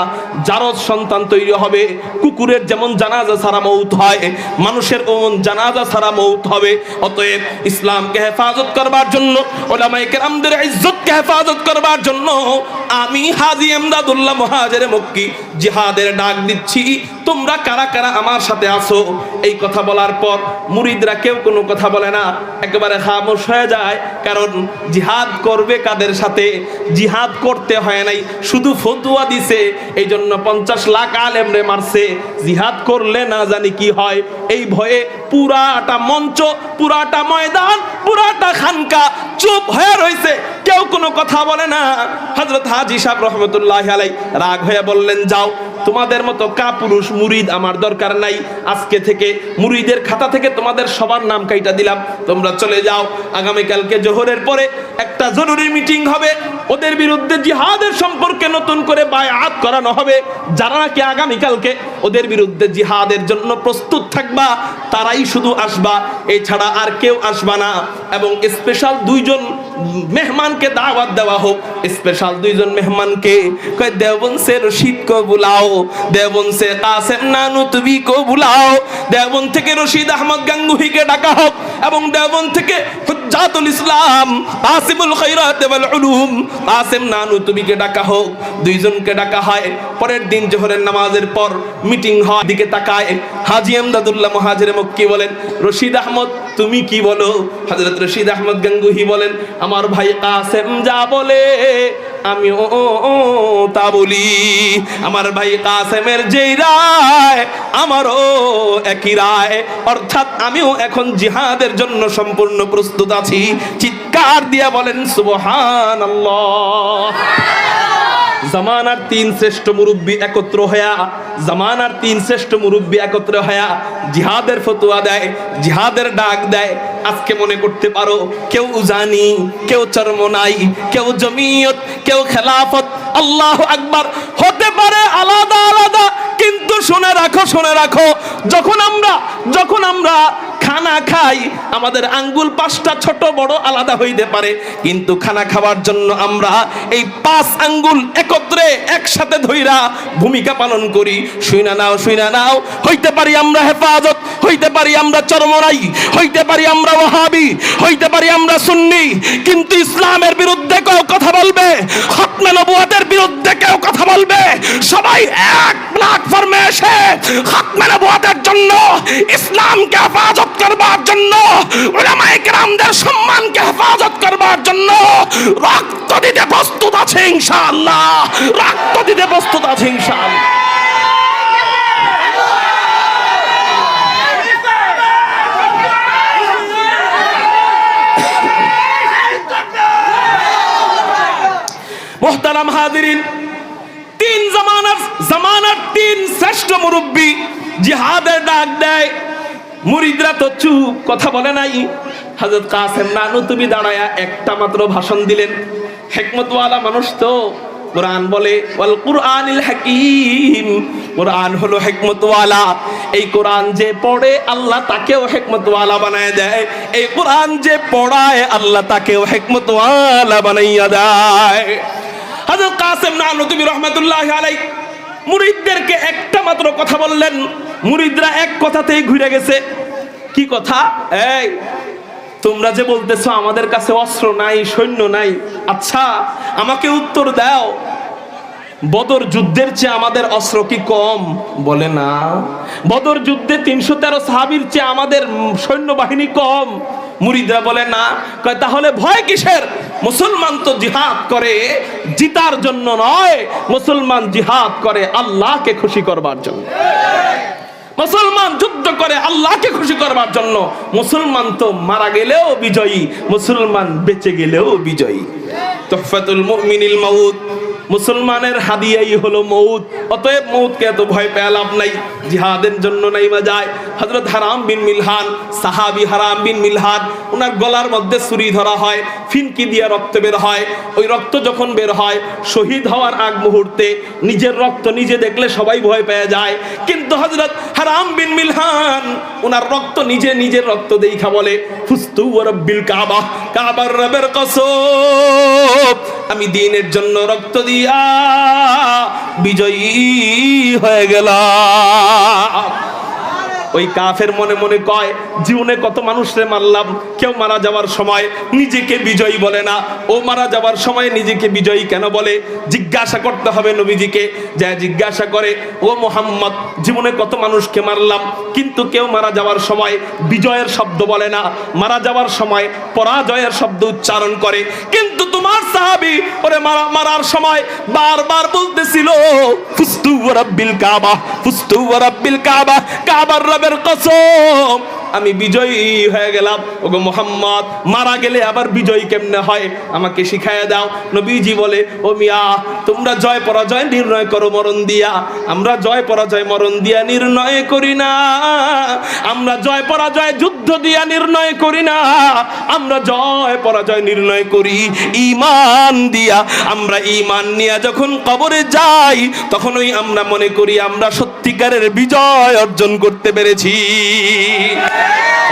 A: জারজ সন্তান তৈরি হবে। কুকুরের যেমন জানাজা ছাড়া মৌত হয়, মানুষের ওমন জানাজা ছাড়া মৌত হবে। অতএব ইসলামকে হেফাজত করবার জন্য, উলামায়ে কেরামদের ইজ্জতকে হেফাজত করবার জন্য আমি হাজী ইমদাদুল্লাহ মুহাজিরে মক্কি জিহাদের ডাক দিচ্ছি। তোমরা কারা কারা আমার সাথে আছো? এই কথা বলার পর মুরিদরা কেউ কোনো কথা বলে না, একেবারে খামোশ হয়ে যায়। কারণ জিহাদ করবে কাদের সাথে? জিহাদ করতে হয় নাই, শুধু ফতোয়া দিছে, এই জন্য 50 লাখ আলেমরে মারছে। জিহাদ করলে না জানি কি হয়, এই ভয়ে পুরাটা মঞ্চ, পুরাটা ময়দান, পুরাটা খানকা চুপ হয়ে রয়েছে, কেউ কোনো কথা বলে না। হযরত হাজী সাহেব রহমতুল্লাহি আলাইহি রাগ হয়ে বললেন, যাও, তোমাদের মতো কাপুরুষ মুরিদ আমার দরকার নাই, আজকে থেকে মুরিদের খাতা থেকে তোমাদের সবার নাম কাইটা দিলাম, তোমরা চলে যাও। আগামীকালকে জোহরের পরে একটা জরুরি মিটিং হবে, ওদের বিরুদ্ধে জিহাদের সম্পর্কে নতুন করে বায়াত করানো হবে। যারা নাকি আগামীকালকে ওদের বিরুদ্ধে জিহাদের জন্য প্রস্তুত থাকবা তারাই শুধু আসবা, এছাড়া আর কেউ আসবা না। এবং স্পেশাল 2 জন মেহমানকে দাওয়াত দেওয়া হোক। স্পেশাল 2 জন মেহমানকে কয়, দেওবন্দ সে রশিদ কো বুলাও, দেওবন্দ সে কাসেম নানুতবি কো বুলাও, দেওবন্দ থেকে রশিদ আহমদ গাঙ্গুহিকে ডাকা হোক, এবং দেওবন্দ থেকে হুজ্জাতুল ইসলাম আসিফুল খায়রাত ওয়াল উলুম কাসেম নানুতবিকে ডাকা হোক। 2 জনকে ডাকা হয়। পরের দিন জোহরের নামাজের পর মিটিং হয়, দিকে তাকায় হাজী আমদাদুল্লাহ মুহাজিরে মক্কি বলেন, রশিদ আহমদ তুমি কি বলো? হযরত রশিদ আহমদ গাঙ্গুহি বলেন, আমার ভাই কাসেম যা বলে আমিও তা বলি, আমার ভাই কাসেমের যেই রায় আমারও একই রায়, অর্থাৎ আমিও এখন জিহাদের জন্য সম্পূর্ণ প্রস্তুত আছি। চিৎকার দিয়া বলেন সুবহানাল্লাহ। জামানার 3 শ্রেষ্ঠ মুরব্বী একত্র হয়া, জামানার 3 শ্রেষ্ঠ মুরব্বী একত্র হয়া জিহাদের ফতোয়া দেয়, জিহাদের ডাক দেয়। আজকে মনে করতে পারো কেউ উজানি, কেউ চরমনাই, কেউ জমিয়ত, কেউ খেলাফত, আল্লাহু আকবার, হতে পারে আলাদা আলাদা, কিন্তু শুনে রাখো, শুনে রাখো, যখন আমরা খানা খাই আমাদের আঙ্গুল 5টা ছোট বড় আলাদা হইতে পারে, কিন্তু খানা খাওয়ার জন্য আমরা এই 5 আঙ্গুল একত্রে একসাথে ধইরা ভূমিকা পালন করি। শুইনা নাও, শুইনা নাও, হইতে পারি আমরা হেফাজত, হইতে পারি আমরা চরমরাই, হইতে পারি আমরা ওয়াহাবি, হইতে পারি আমরা সুন্নি, কিন্তু ইসলামের বিরুদ্ধে কেউ কথা বলবে, খতমে নবুয়তের বিরুদ্ধে কেউ কথা বলবে, সবাই এক প্ল্যাটফর্মে এসে খতমে নবুয়তের জন্য, ইসলামকে হেফাজত করবার জন্য, উলামায়ে কেরামদের সম্মানকে হেফাজত করবার জন্য রক্ত দিতে প্রস্তুত আছে ইনশাআল্লাহ, রক্ত দিতে প্রস্তুত আছে ইনশাআল্লাহ। মুহতারাম হাজিরিন, 3 জামানার 3 শ্রেষ্ঠ মুরব্বী জিহাদের ডাক দেয়, মুরিদরা তো চুপ, কথা বলে নাই। হযরত কাসেম নানুতুবি দাঁড়ায়া একটা মাত্র ভাষণ দিলেন। হিকমতওয়ালা মানুষ তো, কোরআন বলে ওয়াল কুরআনিল হাকীম, কোরআন হলো হিকমতওয়ালা। এই কোরআন যে পড়ে আল্লাহ তাকেও হিকমতওয়ালা বানায় দেয়, এই কোরআন যে পড়ায় আল্লাহ তাকেও হিকমতওয়ালা বানাইয়া দেয়। হযরত কাসেম নানুতুবি রাহমাতুল্লাহি আলাইহি মুরিদদেরকে একটা মাত্র কথা বললেন, মুরিদরা এক কথাতেই ঘুরে গেছে। কি কথা? এই তোমরা যে বলতেছো আমাদের কাছে অস্ত্র নাই, সৈন্য নাই, আচ্ছা আমাকে উত্তর দাও, বদর যুদ্ধের চেয়ে আমাদের অস্ত্র কি কম? বলে না। বদর যুদ্ধে 313 সাহাবীর চেয়ে আমাদের সৈন্যবাহিনী কম? মুরিদরা বলে না। কয় তাহলে ভয় কিসের? মুসলমান তো জিহাদ করে জিতার জন্য নয়, মুসলমান জিহাদ করে আল্লাহকে খুশি করবার জন্য। মুসলমান যুদ্ধ করে আল্লাহকে খুশি করবার জন্য। মুসলমান তো মারা গেলেও বিজয়ী, মুসলমান বেঁচে গেলেও বিজয়ী। তুহফাতুল মুমিনিল মাউত, মুসলমানের হাদিয়াই হলো মউত। অতএব মউতকে এত ভয় পেয়ে লাভ নাই, জিহাদের জন্য নাইমা যায়। হযরত হারাম বিন মিলহান, সাহাবী হারাম বিন মিলহান, ওনার গলার মধ্যে ছুরি ধরা হয়, ফিনকি দিয়ে রক্ত বের হয়। ওই রক্ত যখন বের হয় শহীদ হওয়ার আগ মুহূর্তে নিজের রক্ত নিজে দেখলে সবাই ভয় পেয়ে যায়, কিন্তু হযরত হারাম বিন মিলহান ওনার রক্ত নিজের রক্ত দেখা বলে ফুস্তু ওয়া রাব্বিল কাবা, কাবার রবের কসম আমি দ্বীনের জন্য রক্ত দিয়া বিজয়ী হয়ে গেলাম। ওই কাফের মনে মনে কয় জীবনে কত মানুষরে মারলাম, কেউ মারা যাওয়ার সময় নিজেকে বিজয়ী বলে না, ও মারা যাওয়ার সময় নিজেকে বিজয়ী কেন বলে? জিজ্ঞাসা করতে হবে নবীজিকে, যা জিজ্ঞাসা করে ও মুহাম্মদ জীবনে কত মানুষকে মারলাম, কিন্তু কেউ মারা যাওয়ার সময় বিজয়ের শব্দ বলে না, মারা যাওয়ার সময় পরাজয়ের শব্দ উচ্চারণ করে, কিন্তু তোমার সাহাবী ওরে মারার সময় বারবার বলতেছিল ফুস্তু ওয়া রাব্বিল কাবা, ফুস্তু ওয়া রাব্বিল কাবা, কাবার রবের কসম আমি বিজয়ী হয়ে গেলাম। ওগো মুহাম্মদ, মারা গেলে আবার বিজয়ী কেমনে হয় আমাকে শিখাইয়া দাও। নবীজি বলে, ও মিয়া, তোমরা জয় পরাজয় নির্ণয় করো মরণ দিয়া, আমরা জয় পরাজয় মরণ দিয়া নির্ণয় করি না, আমরা জয় পরাজয় যুদ্ধ দিয়া নির্ণয় করি না, আমরা জয় পরাজয় নির্ণয় করি ঈমান দিয়া। আমরা ঈমান নিয়ে যখন কবরে যাই তখনই আমরা মনে করি আমরা সত্যিকারের বিজয় অর্জন করতে পেরেছি।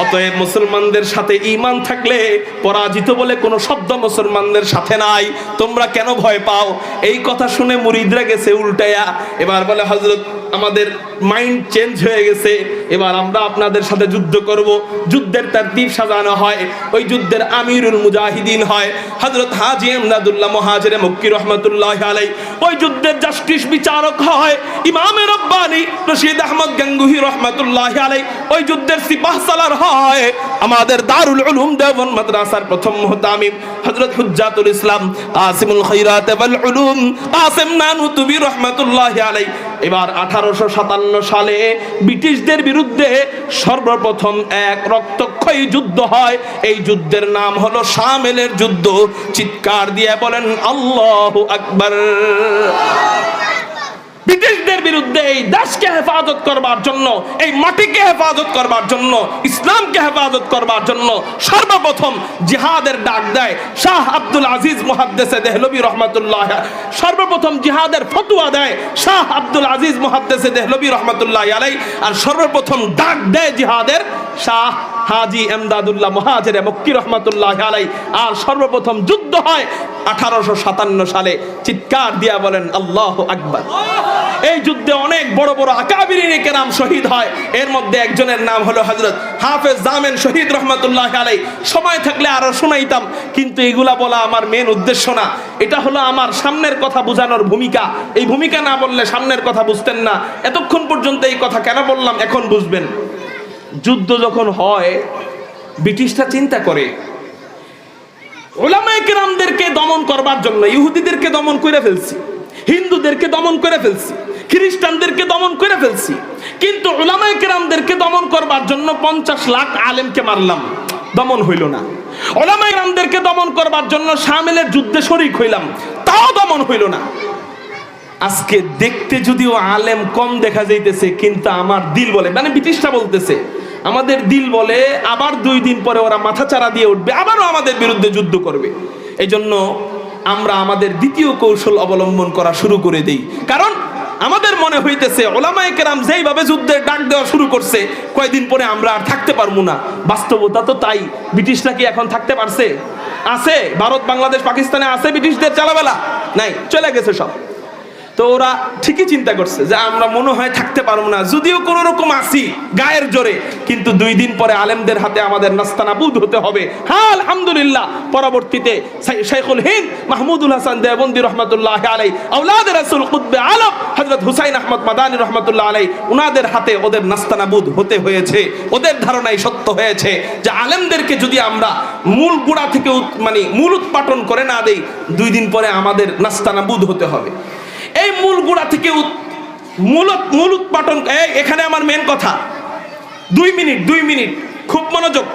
A: অতএব মুসলমানদের সাথে ঈমান থাকলে পরাজিত বলে কোনো শব্দ মুসলমানদের সাথে নাই। তোমরা কেন ভয় পাও? এই কথা শুনে মুরিদরা গেছে উল্টায়া, এবার বলে হযরত আমাদের মাইন্ড চেঞ্জ হয়ে গেছে, এবার আমরা আপনাদের সাথে যুদ্ধ করব। যুদ্ধের তারতিব সাজানো হয়, ওই যুদ্ধের আমিরুল মুজাহিদিন হয় হযরত হাজী এমদাদুল্লাহ মুহাজিরে মক্কি রাহমাতুল্লাহি আলাইহি, ওই যুদ্ধের জাস্টিস বিচারক হয় ইমামে রব্বানি রশিদ আহমদ গাঙ্গুহি রাহমাতুল্লাহি আলাইহি, ওই যুদ্ধের সিপাহ সালার হয় আমাদের দারুল উলুম দেওবন্দ মাদ্রাসার প্রথম মুহতামিম হযরত হুজ্জাতুল ইসলাম কাসিমুল খায়রাত ওয়াল উলুম কাসিম নানুতুবি রাহমাতুল্লাহি আলাইহি। এবার 1857 সালে ব্রিটিশদের বিরুদ্ধে সর্বপ্রথম এক রক্তক্ষয়ী যুদ্ধ হয়। এই যুদ্ধের নাম হলো শামেলের যুদ্ধ। চিৎকার দিয়ে বলেন আল্লাহু আকবার। ব্রিটিশদের বিরুদ্ধে এই দেশকে হেফাজত করবার জন্য, এই মাটিকে হেফাজত করবার জন্য, ইসলামকে হেফাজত করবার জন্য সর্বপ্রথম জিহাদের ডাক দেয় শাহ আব্দুল আজিজ মুহাদ্দিস দেহলভী রাহমাতুল্লাহ। সর্বপ্রথম জিহাদের ফতোয়া দেয় শাহ আব্দুল আজিজ মুহাদ্দিস দেহলভী রাহমাতুল্লাহ আলাইহি। আর সর্বপ্রথম ডাক দেয় জিহাদের শাহ হাজী এমদাদুল্লাহ মুহাজিরে মক্কি রাহমাতুল্লাহ আলাইহি। আর সর্বপ্রথম যুদ্ধ হয় 1857 সালে। চিৎকার দিয়া বলেন আল্লাহু আকবার। এই যুদ্ধে অনেক বড় বড় আকাবিরিনে কেরাম শহীদ হয়। এর মধ্যে একজনের নাম হলো হযরত হাফেজ জামেন শহীদ রাহমাতুল্লাহি আলাইহি। সময় থাকলে আরো শোনাইতাম, কিন্তু এগুলা বলা আমার মেন উদ্দেশ্য না। এটা হলো আমার সামনের কথা বোঝানোর ভূমিকা। এই ভূমিকা না বললে সামনের কথা বুঝতেন না। এতক্ষণ পর্যন্ত এই কথা কেন বললাম এখন বুঝবেন। যুদ্ধ যখন হয় ব্রিটিশরা চিন্তা করে উলামায়ে কেরামদেরকে দমন করবার জন্য ইহুদিদেরকে দমন করে ফেলছি, হিন্দুদেরকে দমন করে ফেলছি, খ্রিস্টানদেরকে দমন করে ফেলছি, কিন্তু উলামায়ে কেরামদেরকে দমন করবার জন্য 50 লাখ আলেমকে মারলাম, দমন হইল না। উলামায়ে কেরামদেরকে দমন করবার জন্য শামেলের যুদ্ধে শরীক হইলাম, তাও দমন হইল না। আজকে দেখতে যদিও আলেম কম দেখা যাইতেছে, কিন্তু আমার দিল বলে, মানে ব্রিটিশরা বলতেছে, আমাদের দিল বলে আবার 2 দিন পরে ওরা মাথা চারা দিয়ে উঠবে, আবারও আমাদের বিরুদ্ধে যুদ্ধ করবে। এই জন্য আমরা আমাদের দ্বিতীয় কৌশল অবলম্বন করা শুরু করে দেই। কারণ আমাদের মনে হইতেছে উলামায়ে কেরাম যেইভাবে যুদ্ধের ডাক দেওয়া শুরু করছে, কয়েকদিন পরে আমরা আর থাকতে পারবো না। বাস্তবতা তো তাই। ব্রিটিশরা কি এখন থাকতে পারছে? আছে। ভারত, বাংলাদেশ, পাকিস্তানে আছে ব্রিটিশদের চালাবেলা? নাই, চলে গেছে সব। তো ওরা ঠিকই চিন্তা করছে যে আমরা মনে হয় থাকতে পারবো না, যদিও কোনো রকম আসি গায়ের জোরে, কিন্তু 2 দিন পরে আলেমদের হাতে আমাদের নাস্তানাবুদ হতে হবে। হ্যাঁ, আলহামদুলিল্লাহ, পরবর্তীতে শাইখুল হিন্দ মাহমুদুল হাসান দেওবন্দি রহমাতুল্লাহি আলাইহি, আওলাদে রাসূল কুতবে আলম হযরত হুসাইন আহমদ মাদানী রহমাতুল্লাহ আলাইহি, উনাদের হাতে ওদের নাস্তানাবুদ হতে হয়েছে। ওদের ধারণাই সত্য হয়েছে যে আলেমদেরকে যদি আমরা মূল গোড়া থেকে মানে মূল উৎপাটন করে না দেই, 2 দিন পরে আমাদের নাস্তানাবুদ হতে হবে। এই মূল গোড়া থেকে মূল উৎপাটন। এখানে আমার মেন কথা, 2 মিনিট খুব মনোযোগ।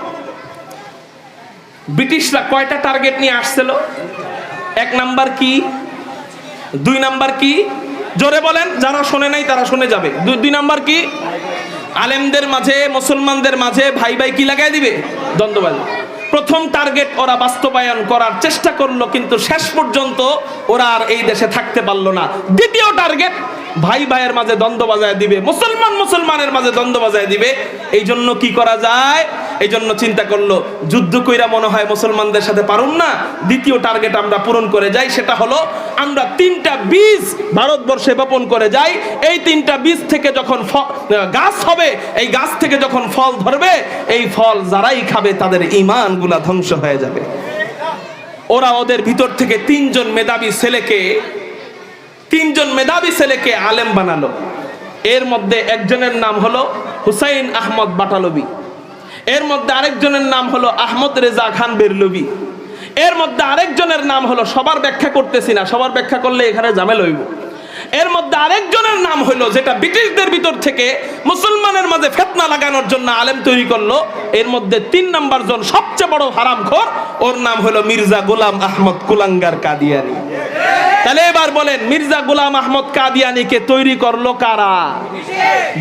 A: ব্রিটিশরা কয়টা টার্গেট নিয়ে আসছিল? 1 নাম্বার কি, 2 নাম্বার কি? জোরে বলেন, যারা শোনে নাই তারা শুনে যাবে। 2 নাম্বার কি? আলেমদের মাঝে, মুসলমানদের মাঝে ভাই ভাই কি লাগাই দিবে? দ্বন্দ্ববাজি। প্রথম টার্গেট ওরা বাস্তবায়ন করার চেষ্টা করলো, কিন্তু শেষ পর্যন্ত ওরা আর এই দেশে থাকতে পারলো না। দ্বিতীয় টার্গেট ভাই ভাইয়ের মাঝে দ্বন্দ্ব বাজায় দিবে, মুসলমানের মাঝে দ্বন্দ্ব বাজায় দিবে। এই জন্য কি করা যায়? এই জন্য চিন্তা করলো যুদ্ধ কইরা মনে হয় মুসলমানদের সাথে পারুম না, দ্বিতীয় টার্গেট আমরা পূরণ করে যাই। সেটা হলো আমরা 3টা বীজ ভারতবর্ষে বপন করে যাই। এই 3টা বীজ থেকে যখন গাছ হবে, এই গাছ থেকে যখন ফল ধরবে, এই ফল যারাই খাবে তাদের ঈমানগুলা ধ্বংস হয়ে যাবে। ওরা ওদের ভিতর থেকে 3জন মেধাবী ছেলেকে আলেম বানালো। এর মধ্যে একজনের নাম হলো হুসাইন আহমদ বাটালবি, এর মধ্যে আরেকজনের নাম হলো আহমদ রেজা খান বেরলবি, এর মধ্যে আরেকজনের নাম হলো, সবার ব্যাখ্যা করতেছি না, সবার ব্যাখ্যা করলে এখানে ঝামেলা হইব। এর মধ্যে আরেকজনের নাম হলো, যেটা ব্রিটিশদের ভিতর থেকে মুসলমানের মাঝে ফিতনা লাগানোর জন্য আলেম তৈরি করলো, এর মধ্যে 3 নাম্বার জন সবচেয়ে বড় হারামখোর, ওর নাম হলো মির্জা গোলাম আহমদ কুলাঙ্গার কাদিয়ানি। তাহলে এবার বলেন, মির্জা গোলাম আহমদ কাদিয়ানিকে তৈরি করলো কারা?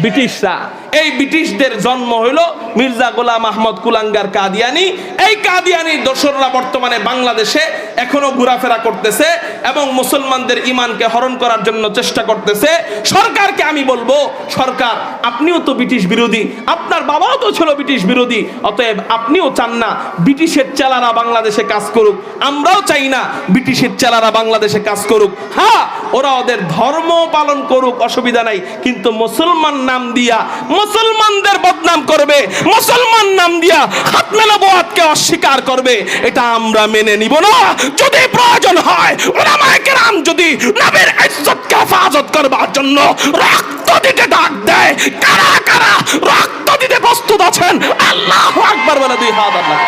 A: ব্রিটিশরা। এই ব্রিটিশদের জন্ম হলো মির্জা গোলাম আহমদ কুলাঙ্গার কাদিয়ানি। এই কাদিয়ানির দোসররা বর্তমানে বাংলাদেশে এখনো ঘোরাফেরা করতেছে এবং মুসলমানদের ঈমানকে হরণ করার জন্য চেষ্টা করতেছে। সরকারকে আমি বলবো, সরকার আপনিও তো ব্রিটিশ বিরোধী, আপনার বাবাও তো ছিল ব্রিটিশ বিরোধী, অতএব আপনিও চান না ব্রিটিশের চেলারা বাংলাদেশে কাজ করুক, আমরাও চাই না ব্রিটিশের চেলারা বাংলাদেশে কাজ করুক। হ্যাঁ, ওরা ওদের ধর্ম পালন করুক, অসুবিধা নাই, কিন্তু মুসলমান নাম দিয়া মুসলমানদের বদনাম করবে, মুসলমান নাম দিয়া খাতমে নবুয়াতকে অস্বীকার করবে, এটা আমরা মেনে নিব না। যদি প্রয়োজন হয় উলামায়ে কেরাম যদি নবীর ইজ্জতকে হেফাজত করবার জন্য রক্ত দিতে ডাক দেয়, কারা কারা রক্ত দিতে প্রস্তুত আছেন? আল্লাহু আকবার বলে 2 হাত আল্লাহ।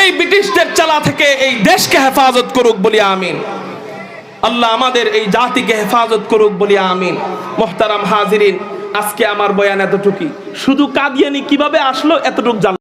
A: এই ব্রিটিশদের চালা থেকে এই দেশকে হেফাজত করুক বলি আমিন। আল্লাহ আমাদের এই জাতিকে হেফাজত করুক বলি আমিন। মুহতারাম হাজিরিন, আজকে আমার বয়ান এতটুকুই। শুধু কাদিয়ানি কিভাবে আসলো এতটুকু জানলাম।